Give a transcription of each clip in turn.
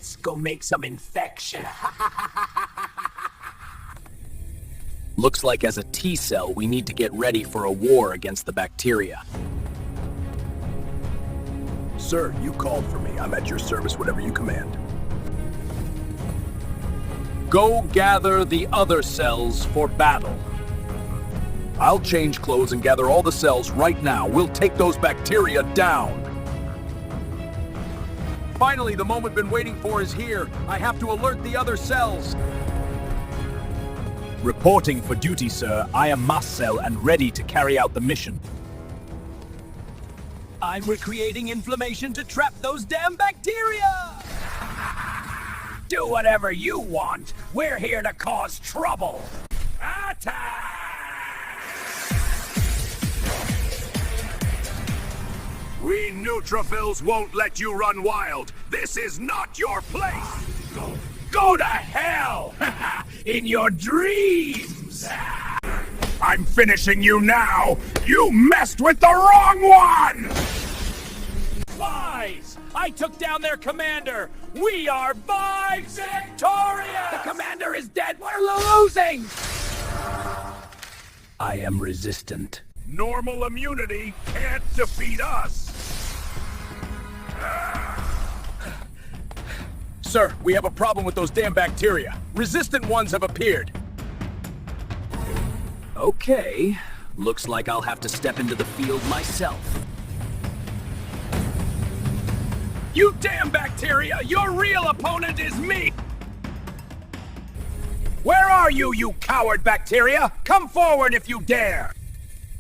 let's go make some infection. Looks like as a T cell, we need to get ready for a war against the bacteria. Sir, you called for me. I'm at your service, whatever you command. Go gather the other cells for battle. I'll change clothes and gather all the cells right now. We'll take those bacteria down. Finally, the moment been waiting for is here. I have to alert the other cells. Reporting for duty, sir. I am mast cell and ready to carry out the mission. I'm recreating inflammation to trap those damn bacteria! Do whatever you want. We're here to cause trouble. Attack! We neutrophils won't let you run wild. This is not your place. Go to hell! In your dreams! I'm finishing you now. You messed with the wrong one! Lies! I took down their commander! We are victorious! The commander is dead! We're losing! I am resistant. Normal immunity can't defeat us. Sir, we have a problem with those damn bacteria. Resistant ones have appeared. Okay. Looks like I'll have to step into the field myself. You damn bacteria! Your real opponent is me! Where are you, you coward bacteria? Come forward if you dare!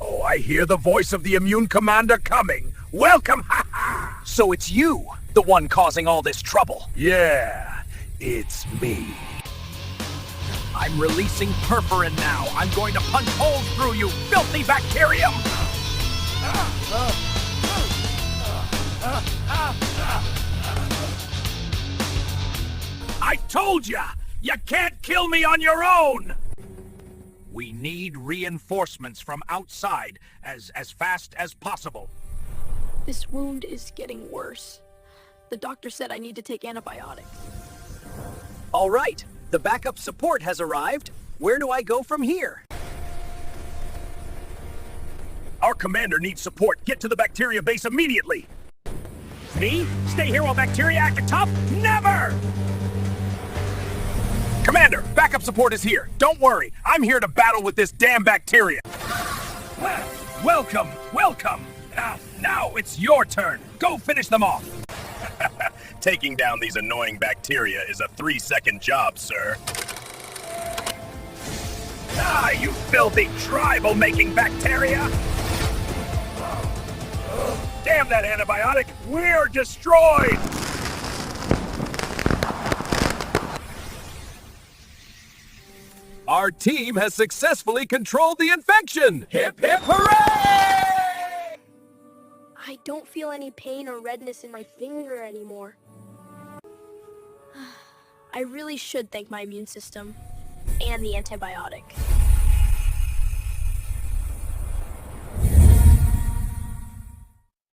Oh, I hear the voice of the immune commander coming. Welcome, ha ha! So it's you, the one causing all this trouble. Yeah, it's me. I'm releasing perforin now. I'm going to punch holes through you, filthy bacterium! I told ya! You can't kill me on your own! We need reinforcements from outside as fast as possible. This wound is getting worse. The doctor said I need to take antibiotics. All right, the backup support has arrived. Where do I go from here? Our commander needs support. Get to the bacteria base immediately. Me? Stay here while bacteria act tough? Never! Commander, backup support is here. Don't worry, I'm here to battle with this damn bacteria. Welcome, welcome. Now it's your turn. Go finish them off. Taking down these annoying bacteria is a 3-second job, sir. You filthy tribal-making bacteria! Damn that antibiotic! We're destroyed! Our team has successfully controlled the infection! Hip hip hooray! I don't feel any pain or redness in my finger anymore. I really should thank my immune system and the antibiotic.